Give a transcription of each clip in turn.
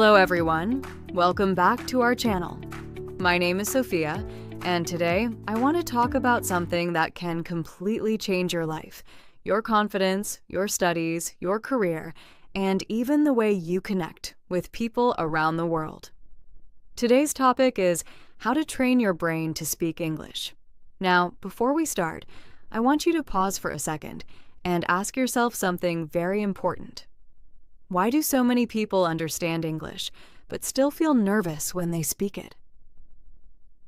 Hello everyone, welcome back to our channel. My name is Sophia, and today I want to talk about something that can completely change your life, your confidence, your studies, your career, and even the way you connect with people around the world. Today's topic is how to train your brain to speak English. Now, before we start, I want you to pause for a second and ask yourself something very important. Why do so many people understand English, but still feel nervous when they speak it?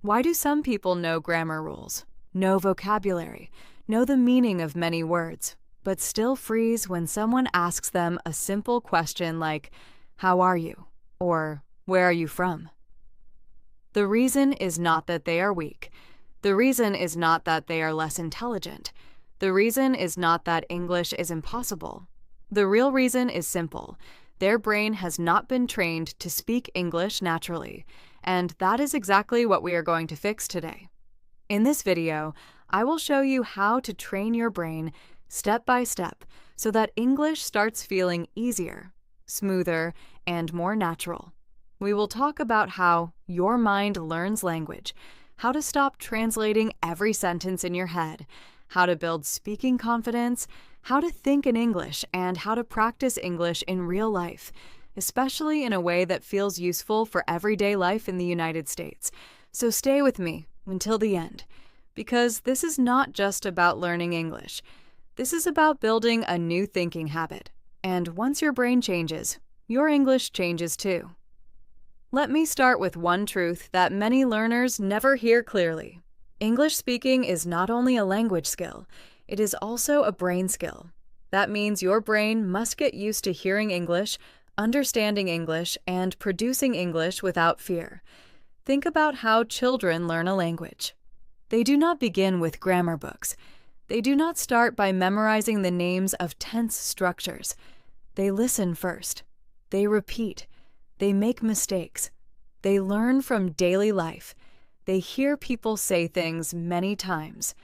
Why do some people know grammar rules, know vocabulary, know the meaning of many words, but still freeze when someone asks them a simple question like, "How are you?" or "Where are you from?" The reason is not that they are weak. The reason is not that they are less intelligent. The reason is not that English is impossible. The real reason is simple. Their brain has not been trained to speak English naturally, and that is exactly what we are going to fix today. In this video, I will show you how to train your brain step by step so that English starts feeling easier, smoother, and more natural. We will talk about how your mind learns language, how to stop translating every sentence in your head, how to build speaking confidence, how to think in English, and how to practice English in real life, especially in a way that feels useful for everyday life in the United States. So stay with me until the end, because this is not just about learning English. This is about building a new thinking habit. And once your brain changes, your English changes too. Let me start with one truth that many learners never hear clearly. English speaking is not only a language skill, it is also a brain skill. That means your brain must get used to hearing English, understanding English, and producing English without fear. Think about how children learn a language. They do not begin with grammar books. They do not start by memorizing the names of tense structures. They listen first. They repeat. They make mistakes. They learn from daily life. They hear people say things many times.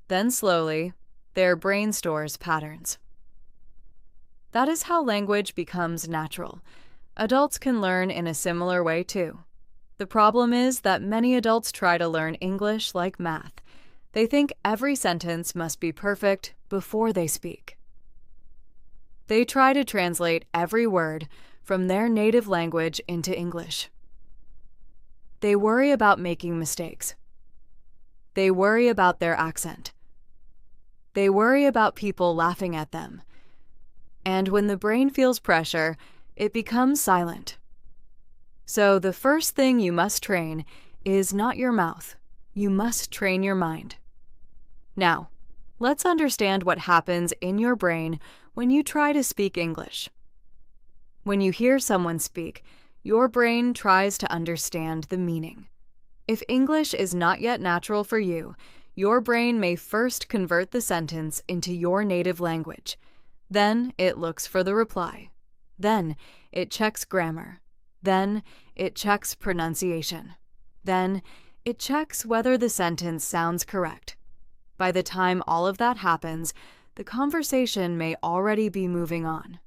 Then slowly, their brain stores patterns. That is how language becomes natural. Adults can learn in a similar way too. The problem is that many adults try to learn English like math. They think every sentence must be perfect before they speak. They try to translate every word from their native language into English. They worry about making mistakes. They worry about their accent. They worry about people laughing at them. And when the brain feels pressure, it becomes silent. So the first thing you must train is not your mouth. You must train your mind. Now, let's understand what happens in your brain when you try to speak English. When you hear someone speak, your brain tries to understand the meaning. If English is not yet natural for you, your brain may first convert the sentence into your native language. Then it looks for the reply. Then it checks grammar. Then it checks pronunciation. Then it checks whether the sentence sounds correct. By the time all of that happens, the conversation may already be moving on.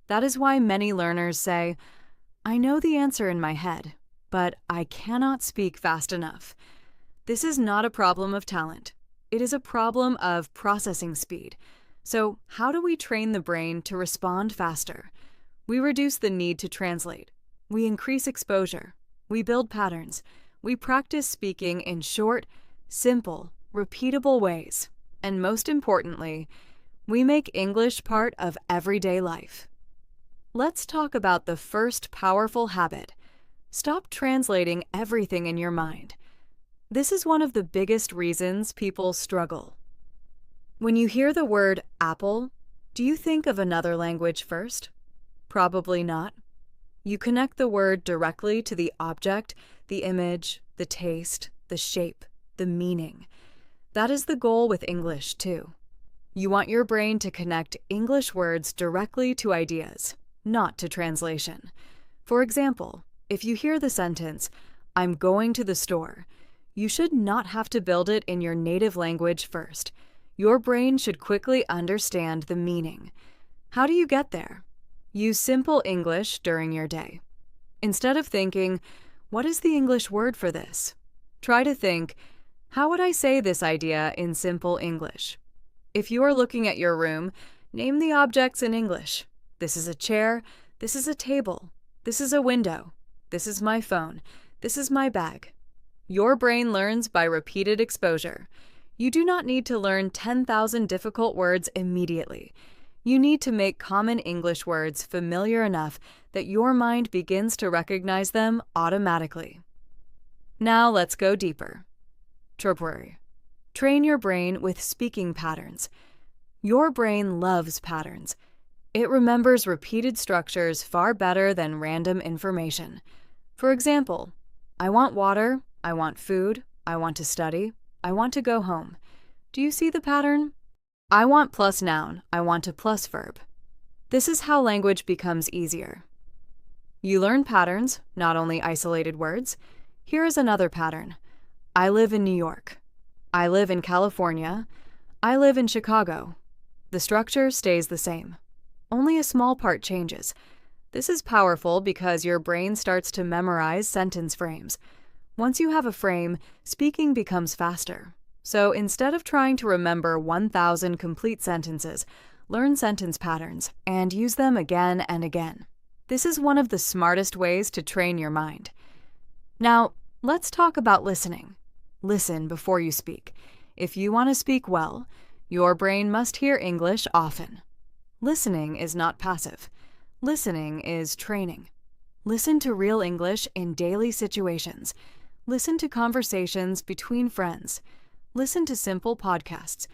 That is why many learners say, "I know the answer in my head, but I cannot speak fast enough." This is not a problem of talent. It is a problem of processing speed. So how do we train the brain to respond faster? We reduce the need to translate. We increase exposure. We build patterns. We practice speaking in short, simple, repeatable ways. And most importantly, we make English part of everyday life. Let's talk about the first powerful habit. Stop translating everything in your mind. This is one of the biggest reasons people struggle. When you hear the word apple, do you think of another language first? Probably not. You connect the word directly to the object, the image, the taste, the shape, the meaning. That is the goal with English, too. You want your brain to connect English words directly to ideas, not to translation. For example, if you hear the sentence, "I'm going to the store," you should not have to build it in your native language first. Your brain should quickly understand the meaning. How do you get there? Use simple English during your day. Instead of thinking, what is the English word for this? Try to think, how would I say this idea in simple English? If you are looking at your room, name the objects in English. This is a chair. This is a table. This is a window. This is my phone. This is my bag. Your brain learns by repeated exposure. You do not need to learn 10,000 difficult words immediately. You need to make common English words familiar enough that your mind begins to recognize them automatically. Now let's go deeper. Tripwari. Train your brain with speaking patterns. Your brain loves patterns. It remembers repeated structures far better than random information. For example, I want water, I want food, I want to study, I want to go home. Do you see the pattern? I want plus noun, I want a plus verb. This is how language becomes easier. You learn patterns, not only isolated words. Here is another pattern. I live in New York. I live in California. I live in Chicago. The structure stays the same. Only a small part changes. This is powerful because your brain starts to memorize sentence frames. Once you have a frame, speaking becomes faster. So instead of trying to remember 1,000 complete sentences, learn sentence patterns and use them again and again. This is one of the smartest ways to train your mind. Now, let's talk about listening. Listen before you speak. If you want to speak well, your brain must hear English often. Listening is not passive. Listening is training. Listen to real English in daily situations. Listen to conversations between friends. Listen to simple podcasts.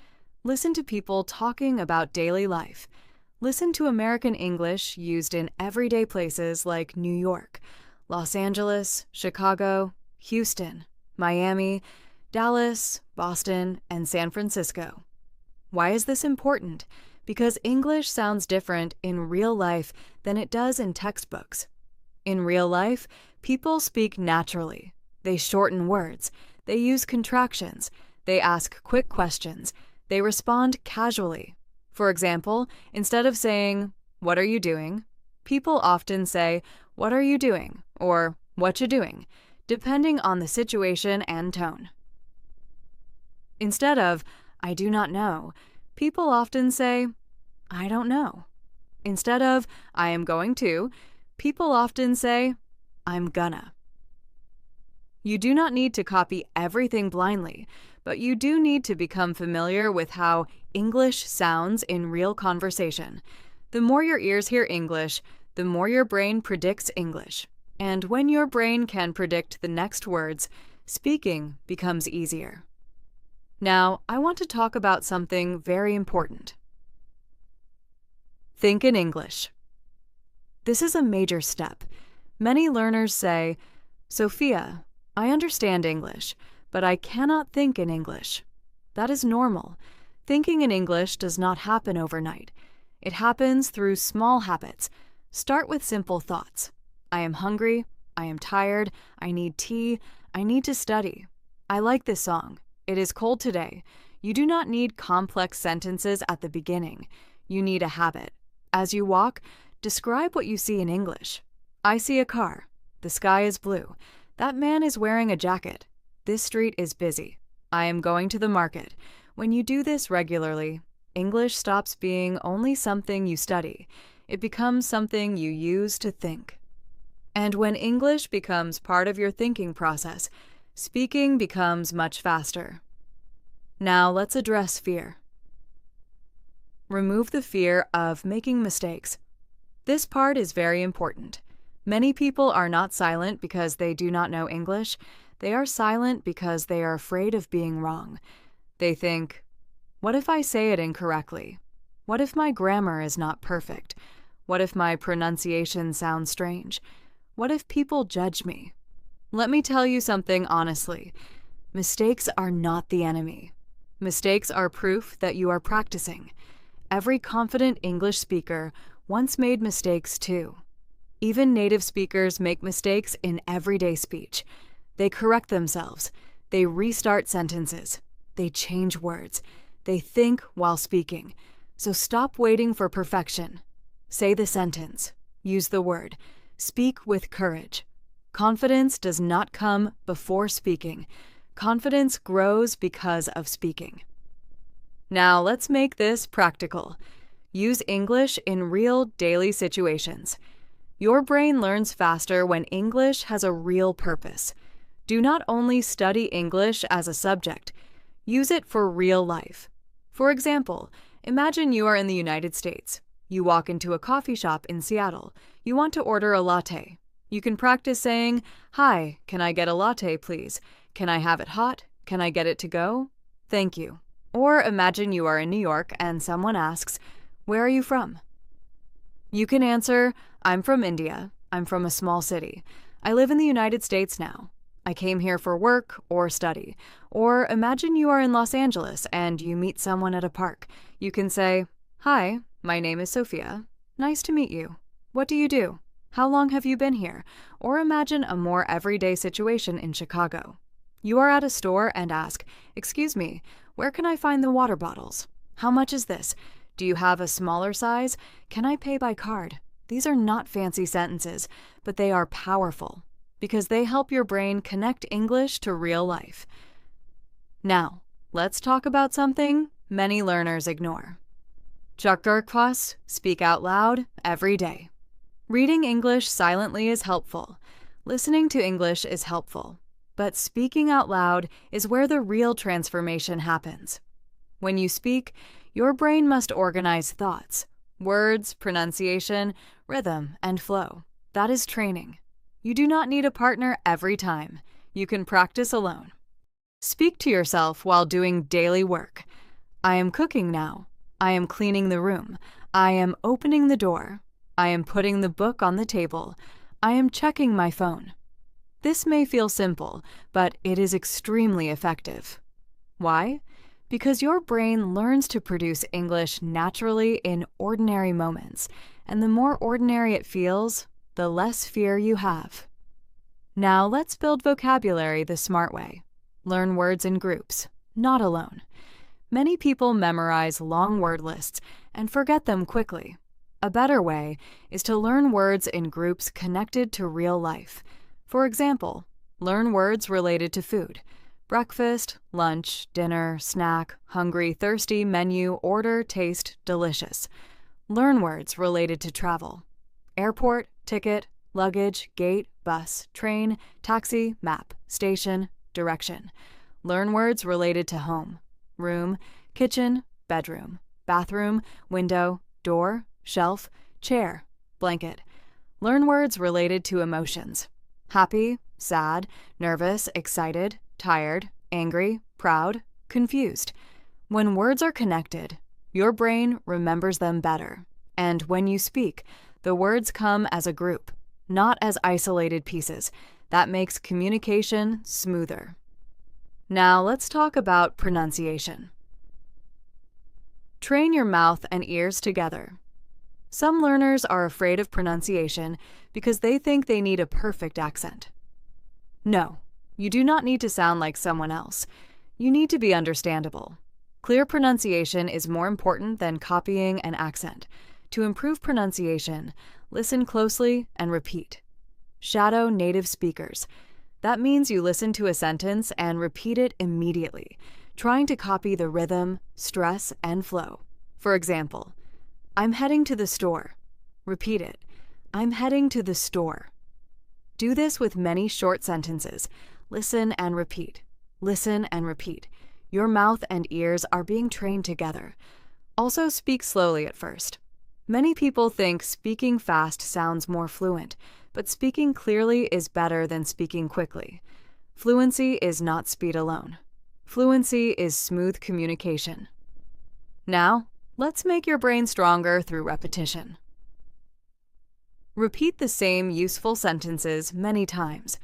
Listen to people talking about daily life. Listen to American English used in everyday places like New York, Los Angeles, Chicago, Houston, Miami, Dallas, Boston, and San Francisco. Why is this important? Because English sounds different in real life than it does in textbooks. In real life, people speak naturally. They shorten words. They use contractions. They ask quick questions. They respond casually. For example, instead of saying, "What are you doing?" people often say, "What are you doing?" or "What you doing?" depending on the situation and tone. Instead of, "I do not know," people often say, "I don't know." Instead of, "I am going to," people often say, "I'm gonna." You do not need to copy everything blindly, but you do need to become familiar with how English sounds in real conversation. The more your ears hear English, the more your brain predicts English. And when your brain can predict the next words, speaking becomes easier. Now, I want to talk about something very important. Think in English. This is a major step. Many learners say, "Sophia, I understand English, but I cannot think in English." That is normal. Thinking in English does not happen overnight. It happens through small habits. Start with simple thoughts. I am hungry. I am tired. I need tea. I need to study. I like this song. It is cold today. You do not need complex sentences at the beginning. You need a habit. As you walk, describe what you see in English. I see a car. The sky is blue. That man is wearing a jacket. This street is busy. I am going to the market. When you do this regularly, English stops being only something you study. It becomes something you use to think. And when English becomes part of your thinking process, speaking becomes much faster. Now let's address fear. Remove the fear of making mistakes. This part is very important. Many people are not silent because they do not know English. They are silent because they are afraid of being wrong. They think, what if I say it incorrectly? What if my grammar is not perfect? What if my pronunciation sounds strange? What if people judge me? Let me tell you something honestly. Mistakes are not the enemy. Mistakes are proof that you are practicing. Every confident English speaker once made mistakes too. Even native speakers make mistakes in everyday speech. They correct themselves. They restart sentences. They change words. They think while speaking. So stop waiting for perfection. Say the sentence. Use the word. Speak with courage. Confidence does not come before speaking. Confidence grows because of speaking. Now let's make this practical. Use English in real daily situations. Your brain learns faster when English has a real purpose. Do not only study English as a subject, use it for real life. For example, imagine you are in the United States. You walk into a coffee shop in Seattle. You want to order a latte. You can practice saying, "Hi, can I get a latte, please? Can I have it hot? Can I get it to go? Thank you." Or imagine you are in New York and someone asks, "Where are you from?" You can answer, "I'm from India. I'm from a small city. I live in the United States now. I came here for work or study." Or imagine you are in Los Angeles and you meet someone at a park. You can say, "Hi, my name is Sophia. Nice to meet you. What do you do? How long have you been here?" Or imagine a more everyday situation in Chicago. You are at a store and ask, "Excuse me, where can I find the water bottles? How much is this? Do you have a smaller size? Can I pay by card?" These are not fancy sentences, but they are powerful because they help your brain connect English to real life. Now, let's talk about something many learners ignore. Çakırkwas, speak out loud every day. Reading English silently is helpful. Listening to English is helpful. But speaking out loud is where the real transformation happens. When you speak, your brain must organize thoughts, words, pronunciation, rhythm, and flow. That is training. You do not need a partner every time. You can practice alone. Speak to yourself while doing daily work. I am cooking now. I am cleaning the room. I am opening the door. I am putting the book on the table. I am checking my phone. This may feel simple, but it is extremely effective. Why? Because your brain learns to produce English naturally in ordinary moments, and the more ordinary it feels, the less fear you have. Now let's build vocabulary the smart way. Learn words in groups, not alone. Many people memorize long word lists and forget them quickly. A better way is to learn words in groups connected to real life. For example, learn words related to food. Breakfast, lunch, dinner, snack, hungry, thirsty, menu, order, taste, delicious. Learn words related to travel. Airport, ticket, luggage, gate, bus, train, taxi, map, station, direction. Learn words related to home. Room, kitchen, bedroom, bathroom, window, door, shelf, chair, blanket. Learn words related to emotions. Happy, sad, nervous, excited, tired, angry, proud, confused. When words are connected, your brain remembers them better. And when you speak, the words come as a group, not as isolated pieces. That makes communication smoother. Now let's talk about pronunciation. Train your mouth and ears together. Some learners are afraid of pronunciation because they think they need a perfect accent. No, you do not need to sound like someone else. You need to be understandable. Clear pronunciation is more important than copying an accent. To improve pronunciation, listen closely and repeat. Shadow native speakers. That means you listen to a sentence and repeat it immediately, trying to copy the rhythm, stress, and flow. For example, I'm heading to the store. Repeat it. I'm heading to the store. Do this with many short sentences. Listen and repeat. Listen and repeat. Your mouth and ears are being trained together. Also speak slowly at first. Many people think speaking fast sounds more fluent, but speaking clearly is better than speaking quickly. Fluency is not speed alone. Fluency is smooth communication. Now, let's make your brain stronger through repetition. Repeat the same useful sentences many times.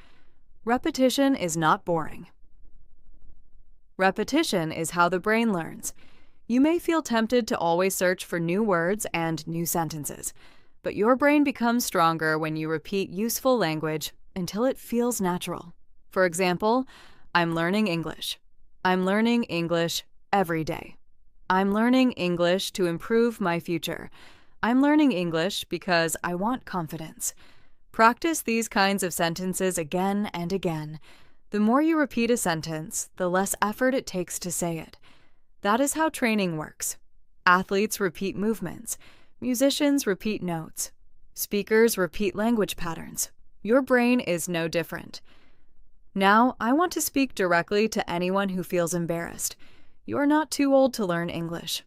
Repetition is not boring. Repetition is how the brain learns. You may feel tempted to always search for new words and new sentences, but your brain becomes stronger when you repeat useful language until it feels natural. For example, I'm learning English. I'm learning English every day. I'm learning English to improve my future. I'm learning English because I want confidence. Practice these kinds of sentences again and again. The more you repeat a sentence, the less effort it takes to say it. That is how training works. Athletes repeat movements. Musicians repeat notes. Speakers repeat language patterns. Your brain is no different. Now, I want to speak directly to anyone who feels embarrassed. You're not too old to learn English.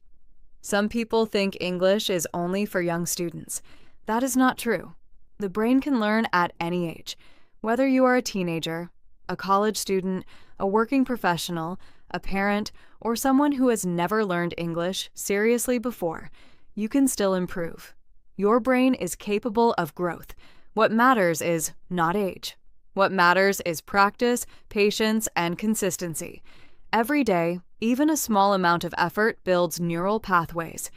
Some people think English is only for young students. That is not true. The brain can learn at any age. Whether you are a teenager, a college student, a working professional, a parent, or someone who has never learned English seriously before, you can still improve. Your brain is capable of growth. What matters is not age. What matters is practice, patience, and consistency. Every day, even a small amount of effort builds neural pathways.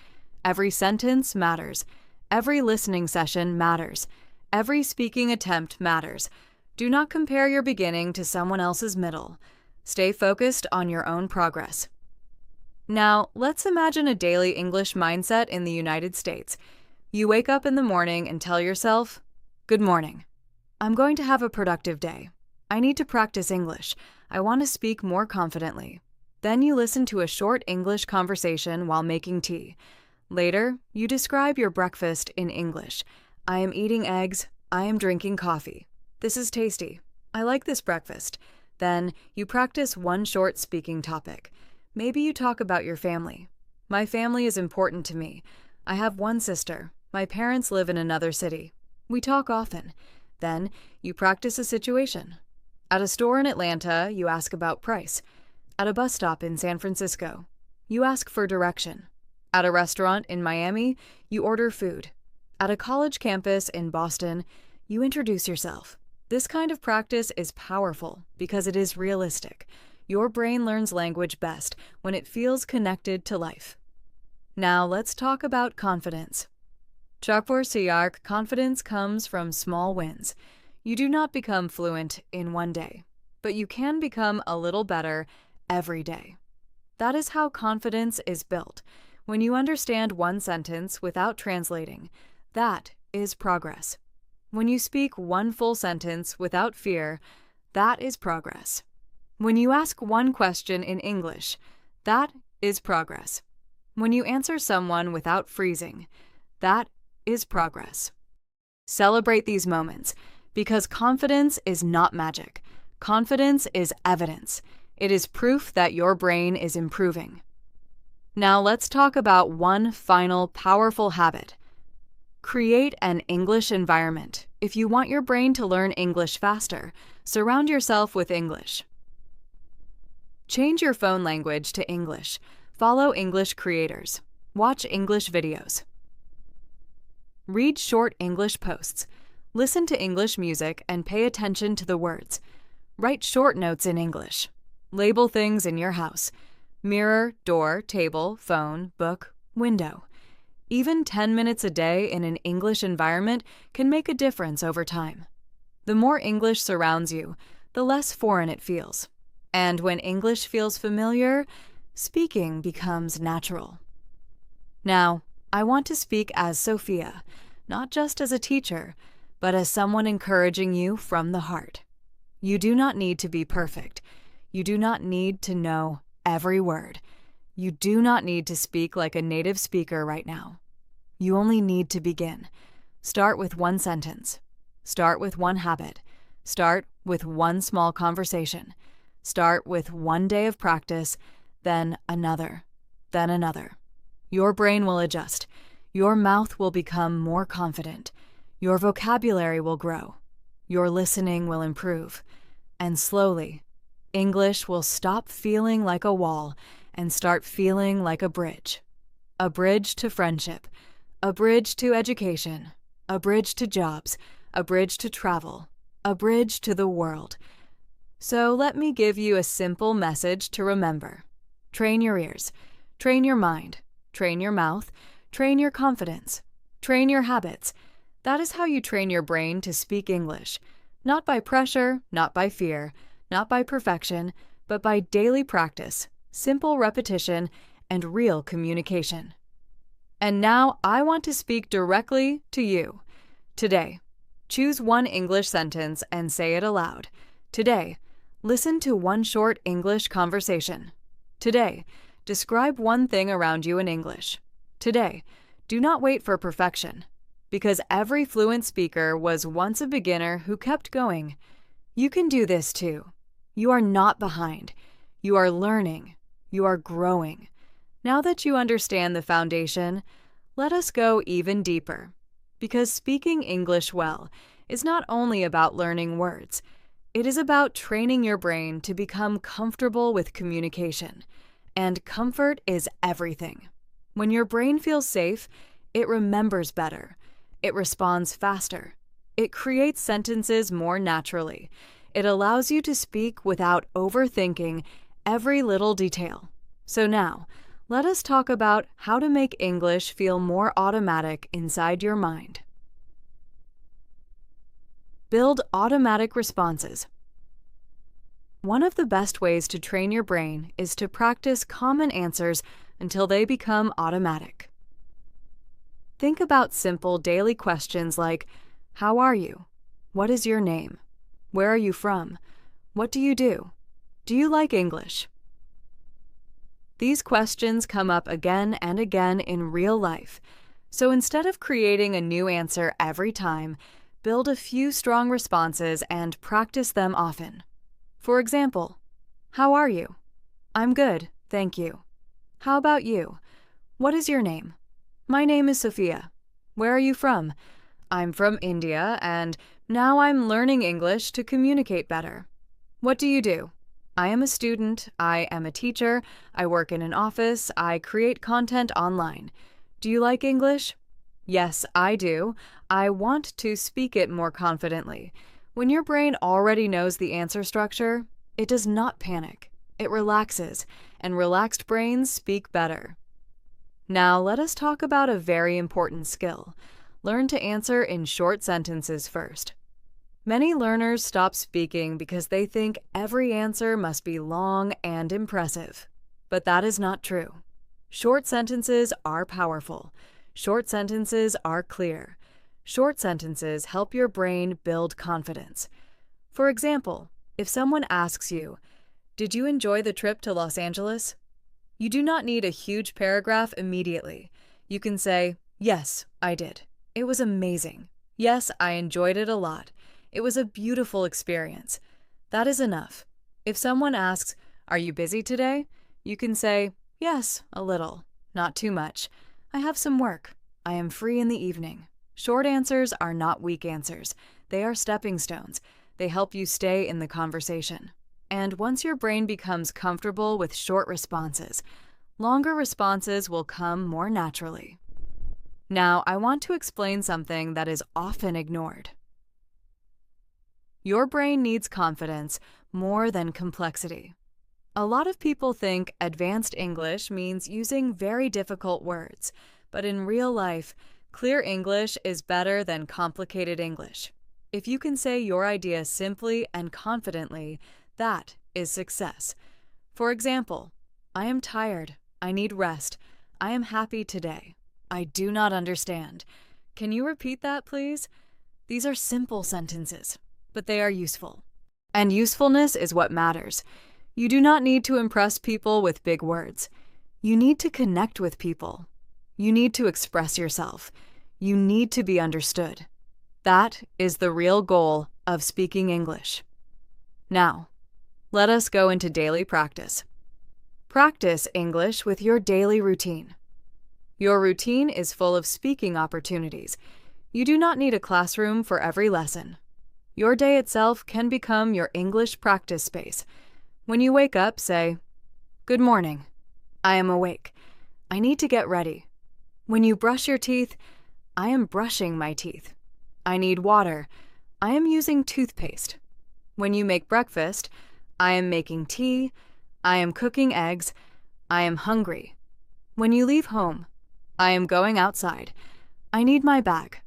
Every sentence matters. Every listening session matters. Every speaking attempt matters. Do not compare your beginning to someone else's middle. Stay focused on your own progress. Now, let's imagine a daily English mindset in the United States. You wake up in the morning and tell yourself, "Good morning. I'm going to have a productive day. I need to practice English. I want to speak more confidently." Then you listen to a short English conversation while making tea. Later, you describe your breakfast in English. "I am eating eggs. I am drinking coffee. This is tasty. I like this breakfast." Then you practice one short speaking topic. Maybe you talk about your family. "My family is important to me. I have one sister. My parents live in another city. We talk often." Then you practice a situation. At a store in Atlanta, you ask about price. At a bus stop in San Francisco, you ask for direction. At a restaurant in Miami, you order food. At a college campus in Boston, you introduce yourself. This kind of practice is powerful because it is realistic. Your brain learns language best when it feels connected to life. Now let's talk about confidence. Chakpur Siark, confidence comes from small wins. You do not become fluent in one day, but you can become a little better every day. That is how confidence is built. When you understand one sentence without translating, that is progress. When you speak one full sentence without fear, that is progress. When you ask one question in English, that is progress. When you answer someone without freezing, that is progress. Celebrate these moments, because confidence is not magic. Confidence is evidence. It is proof that your brain is improving. Now let's talk about one final powerful habit. Create an English environment. If you want your brain to learn English faster, surround yourself with English. Change your phone language to English. Follow English creators. Watch English videos. Read short English posts. Listen to English music and pay attention to the words. Write short notes in English. Label things in your house. Mirror, door, table, phone, book, window. Even 10 minutes a day in an English environment can make a difference over time. The more English surrounds you, the less foreign it feels. And when English feels familiar, speaking becomes natural. Now, I want to speak as Sophia, not just as a teacher, but as someone encouraging you from the heart. You do not need to be perfect. You do not need to know every word. You do not need to speak like a native speaker right now. You only need to begin. Start with one sentence. Start with one habit. Start with one small conversation. Start with one day of practice, then another, then another. Your brain will adjust. Your mouth will become more confident. Your vocabulary will grow. Your listening will improve. And slowly, English will stop feeling like a wall and start feeling like a bridge. A bridge to friendship, a bridge to education, a bridge to jobs, a bridge to travel, a bridge to the world. So let me give you a simple message to remember. Train your ears, train your mind, train your mouth, train your confidence, train your habits. That is how you train your brain to speak English. Not by pressure, not by fear, not by perfection, but by daily practice, simple repetition, and real communication. And now I want to speak directly to you. Today, Choose one English sentence and say it aloud. Today, listen to one short English conversation. Today, describe one thing around you in English. Today, do not wait for perfection, because every fluent speaker was once a beginner who kept going. You can do this too. You are not behind. You are learning. You are growing. Now that you understand the foundation, let us go even deeper. Because speaking English well is not only about learning words, it is about training your brain to become comfortable with communication. And comfort is everything. When your brain feels safe, it remembers better. It responds faster. It creates sentences more naturally. It allows you to speak without overthinking every little detail. So now, let us talk about how to make English feel more automatic inside your mind. Build automatic responses. One of the best ways to train your brain is to practice common answers until they become automatic. Think about simple daily questions like, how are you? What is your name? Where are you from? What do you do? Do you like English? These questions come up again and again in real life, so instead of creating a new answer every time, build a few strong responses and practice them often. For example, how are you? I'm good, thank you. How about you? What is your name? My name is Sophia. Where are you from? I'm from India, and now I'm learning English to communicate better. What do you do? I am a student, I am a teacher, I work in an office, I create content online. Do you like English? Yes, I do. I want to speak it more confidently. When your brain already knows the answer structure, it does not panic. It relaxes, and relaxed brains speak better. Now let us talk about a very important skill. Learn to answer in short sentences first. Many learners stop speaking because they think every answer must be long and impressive. But that is not true. Short sentences are powerful. Short sentences are clear. Short sentences help your brain build confidence. For example, if someone asks you, "Did you enjoy the trip to Los Angeles?" You do not need a huge paragraph immediately. You can say, "Yes, I did. It was amazing. Yes, I enjoyed it a lot. It was a beautiful experience." That is enough. If someone asks, "Are you busy today?" you can say, "Yes, a little. Not too much. I have some work. I am free in the evening." Short answers are not weak answers. They are stepping stones. They help you stay in the conversation. And once your brain becomes comfortable with short responses, longer responses will come more naturally. Now, I want to explain something that is often ignored. Your brain needs confidence more than complexity. A lot of people think advanced English means using very difficult words, but in real life, clear English is better than complicated English. If you can say your idea simply and confidently, that is success. For example, I am tired. I need rest. I am happy today. I do not understand. Can you repeat that, please? These are simple sentences, but they are useful. And usefulness is what matters. You do not need to impress people with big words. You need to connect with people. You need to express yourself. You need to be understood. That is the real goal of speaking English. Now, let us go into daily practice. Practice English with your daily routine. Your routine is full of speaking opportunities. You do not need a classroom for every lesson. Your day itself can become your English practice space. When you wake up, say, "Good morning. I am awake. I need to get ready." When you brush your teeth, "I am brushing my teeth." "I need water. I am using toothpaste." When you make breakfast, "I am making tea. I am cooking eggs. I am hungry." When you leave home, "I am going outside. I need my bag.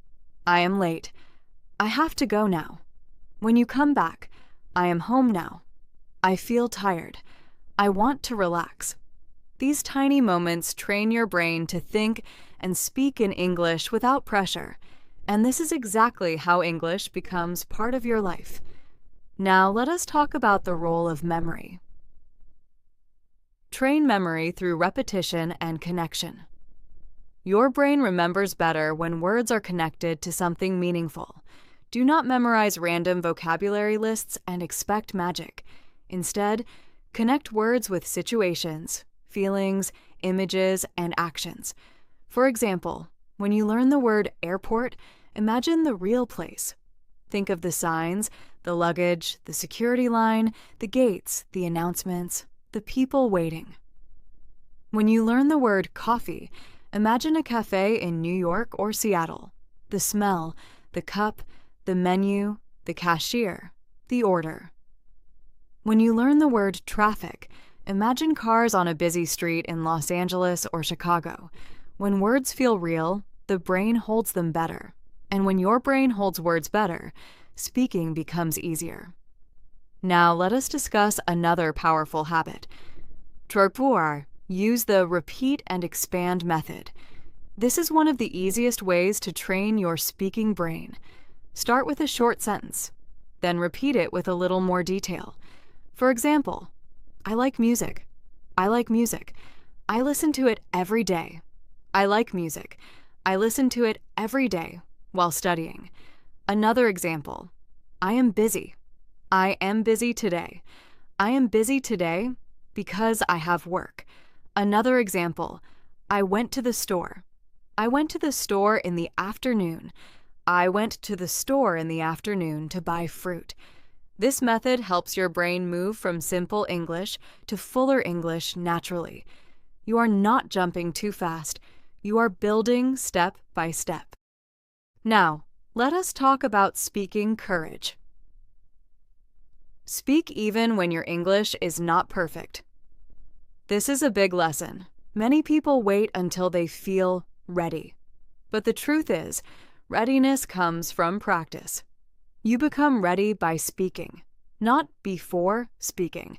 I am late. I have to go now." When you come back, "I am home now. I feel tired. I want to relax." These tiny moments train your brain to think and speak in English without pressure. And this is exactly how English becomes part of your life. Now let us talk about the role of memory. Train memory through repetition and connection. Your brain remembers better when words are connected to something meaningful. Do not memorize random vocabulary lists and expect magic. Instead, connect words with situations, feelings, images, and actions. For example, when you learn the word airport, imagine the real place. Think of the signs, the luggage, the security line, the gates, the announcements, the people waiting. When you learn the word coffee, imagine a cafe in New York or Seattle. The smell, the cup, the menu, the cashier, the order. When you learn the word traffic, imagine cars on a busy street in Los Angeles or Chicago. When words feel real, the brain holds them better. And when your brain holds words better, speaking becomes easier. Now let us discuss another powerful habit. Trotpuar, use the repeat and expand method. This is one of the easiest ways to train your speaking brain. Start with a short sentence, then repeat it with a little more detail. For example, I like music. I like music. I listen to it every day. I like music. I listen to it every day while studying. Another example, I am busy. I am busy today. I am busy today because I have work. Another example, I went to the store. I went to the store in the afternoon. I went to the store in the afternoon to buy fruit. This method helps your brain move from simple English to fuller English naturally. You are not jumping too fast. You are building step by step. Now, let us talk about speaking courage. Speak even when your English is not perfect. This is a big lesson. Many people wait until they feel ready. But the truth is, readiness comes from practice. You become ready by speaking, not before speaking,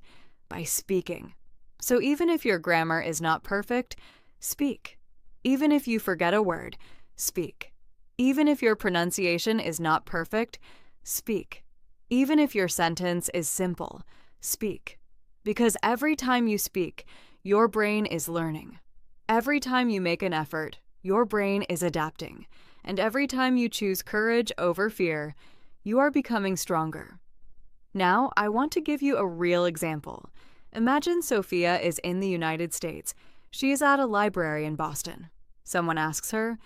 by speaking. So even if your grammar is not perfect, speak. Even if you forget a word, speak. Even if your pronunciation is not perfect, speak. Even if your sentence is simple, speak. Because every time you speak, your brain is learning. Every time you make an effort, your brain is adapting. And every time you choose courage over fear, you are becoming stronger. Now, I want to give you a real example. Imagine Sophia is in the United States. She is at a library in Boston. Someone asks her,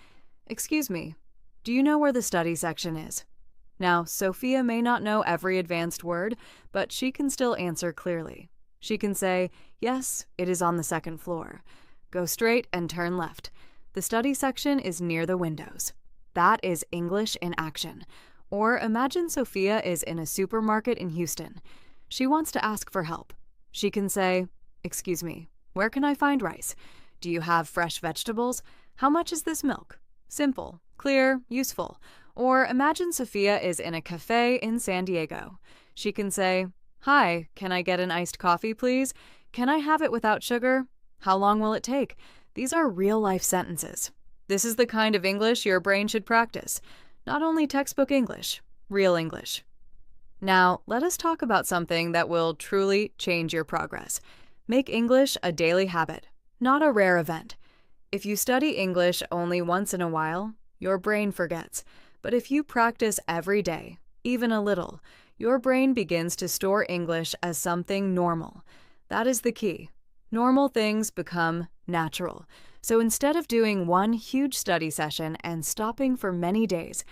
"Excuse me, do you know where the study section is?" Now, Sophia may not know every advanced word, but she can still answer clearly. She can say, "Yes, it is on the second floor. Go straight and turn left. The study section is near the windows." That is English in action. Or imagine Sophia is in a supermarket in Houston. She wants to ask for help. She can say, "Excuse me, where can I find rice? Do you have fresh vegetables? How much is this milk?" Simple, clear, useful. Or imagine Sophia is in a cafe in San Diego. She can say, "Hi, can I get an iced coffee, please? Can I have it without sugar? How long will it take?" These are real-life sentences. This is the kind of English your brain should practice. Not only textbook English, real English. Now, let us talk about something that will truly change your progress. Make English a daily habit, not a rare event. If you study English only once in a while, your brain forgets. But if you practice every day, even a little, your brain begins to store English as something normal. That is the key. Normal things become natural. So instead of doing one huge study session and stopping for many days,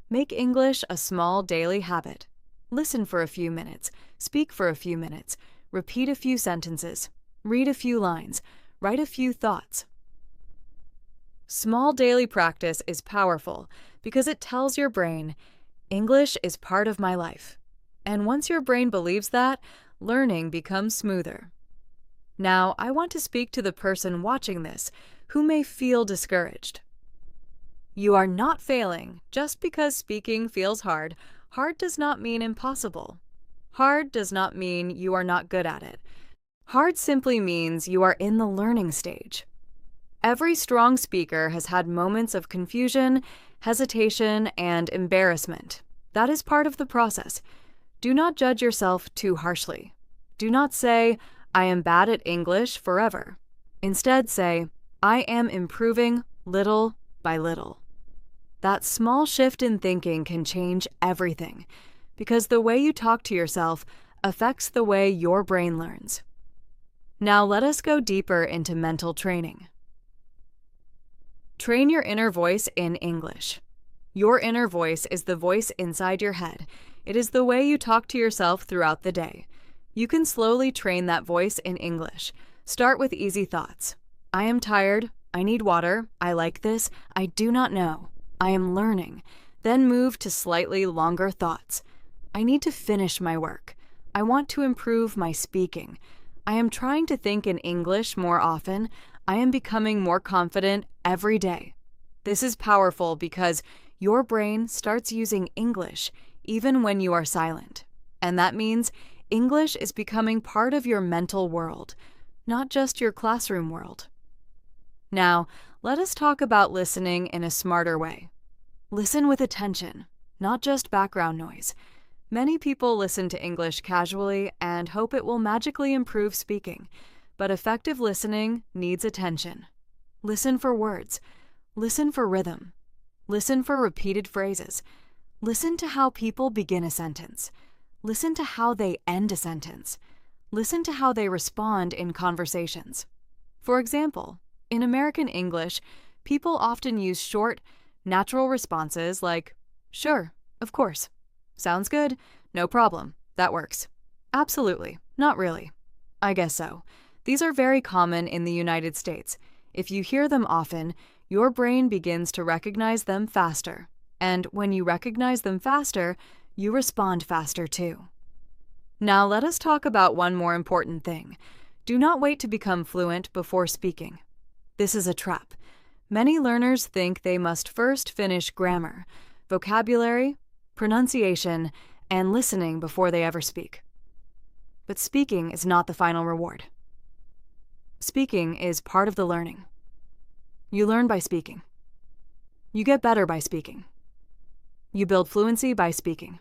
make English a small daily habit. Listen for a few minutes, speak for a few minutes, repeat a few sentences, read a few lines, write a few thoughts. Small daily practice is powerful because it tells your brain, English is part of my life. And once your brain believes that, learning becomes smoother. Now, I want to speak to the person watching this who may feel discouraged. You are not failing just because speaking feels hard. Hard does not mean impossible. Hard does not mean you are not good at it. Hard simply means you are in the learning stage. Every strong speaker has had moments of confusion, hesitation, and embarrassment. That is part of the process. Do not judge yourself too harshly. Do not say, I am bad at English forever. Instead, say, I am improving little by little. That small shift in thinking can change everything, because the way you talk to yourself affects the way your brain learns. Now let us go deeper into mental training. Train your inner voice in English. Your inner voice is the voice inside your head. It is the way you talk to yourself throughout the day. You can slowly train that voice in English. Start with easy thoughts. I am tired. I need water. I like this. I do not know. I am learning. Then move to slightly longer thoughts. I need to finish my work. I want to improve my speaking. I am trying to think in English more often. I am becoming more confident every day. This is powerful because your brain starts using English even when you are silent. And that means English is becoming part of your mental world, not just your classroom world. Now, let us talk about listening in a smarter way. Listen with attention, not just background noise. Many people listen to English casually and hope it will magically improve speaking, but effective listening needs attention. Listen for words. Listen for rhythm. Listen for repeated phrases. Listen to how people begin a sentence. Listen to how they end a sentence. Listen to how they respond in conversations. For example, in American English, people often use short, natural responses like, sure, of course, sounds good, no problem, that works, absolutely, not really, I guess so. These are very common in the United States. If you hear them often, your brain begins to recognize them faster. And when you recognize them faster, you respond faster too. Now let us talk about one more important thing. Do not wait to become fluent before speaking. This is a trap. Many learners think they must first finish grammar, vocabulary, pronunciation, and listening before they ever speak. But speaking is not the final reward. Speaking is part of the learning. You learn by speaking. You get better by speaking. You build fluency by speaking.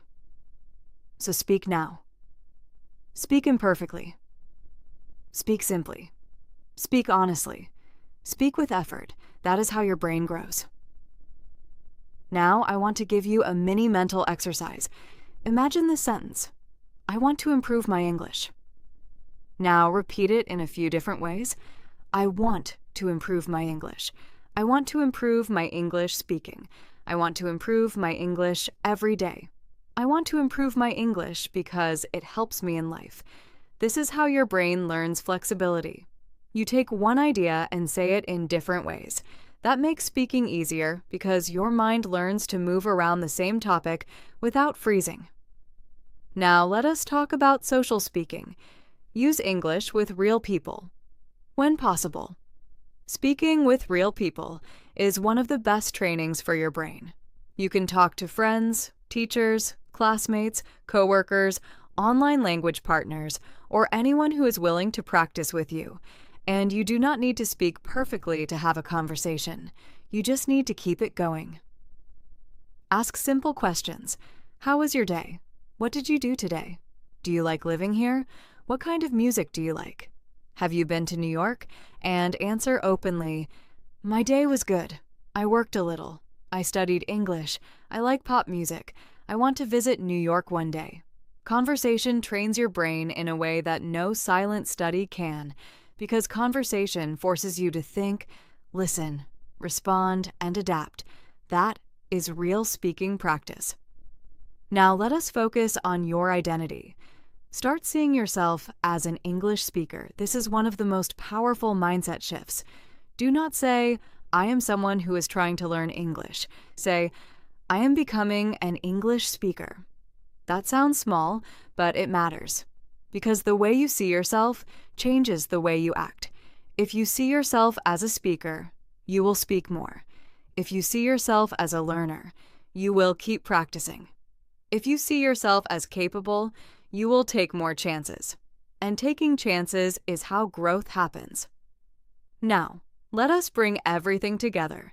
So speak now. Speak imperfectly. Speak simply. Speak honestly. Speak with effort. That is how your brain grows. Now I want to give you a mini mental exercise. Imagine this sentence. I want to improve my English. Now repeat it in a few different ways. I want to improve my English. I want to improve my English speaking. I want to improve my English every day. I want to improve my English because it helps me in life. This is how your brain learns flexibility. You take one idea and say it in different ways. That makes speaking easier because your mind learns to move around the same topic without freezing. Now let us talk about social speaking. Use English with real people, when possible. Speaking with real people is one of the best trainings for your brain. You can talk to friends, teachers, classmates, coworkers, online language partners, or anyone who is willing to practice with you. And you do not need to speak perfectly to have a conversation. You just need to keep it going. Ask simple questions. How was your day? What did you do today? Do you like living here? What kind of music do you like? Have you been to New York? And answer openly, my day was good. I worked a little. I studied English. I like pop music. I want to visit New York one day. Conversation trains your brain in a way that no silent study can, because conversation forces you to think, listen, respond, and adapt. That is real speaking practice. Now let us focus on your identity. Start seeing yourself as an English speaker. This is one of the most powerful mindset shifts. Do not say, I am someone who is trying to learn English. Say, I am becoming an English speaker. That sounds small, but it matters. Because the way you see yourself changes the way you act. If you see yourself as a speaker, you will speak more. If you see yourself as a learner, you will keep practicing. If you see yourself as capable, you will take more chances. And taking chances is how growth happens. Now, let us bring everything together.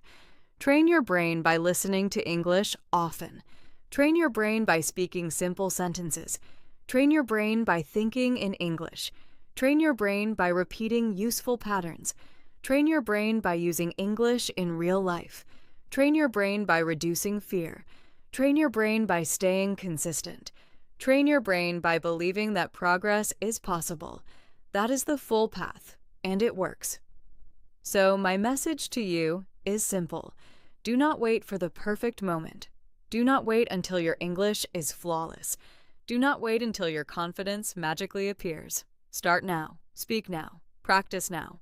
Train your brain by listening to English often. Train your brain by speaking simple sentences. Train your brain by thinking in English. Train your brain by repeating useful patterns. Train your brain by using English in real life. Train your brain by reducing fear. Train your brain by staying consistent. Train your brain by believing that progress is possible. That is the full path, and it works. So my message to you is simple. Do not wait for the perfect moment. Do not wait until your English is flawless. Do not wait until your confidence magically appears. Start now, speak now, practice now.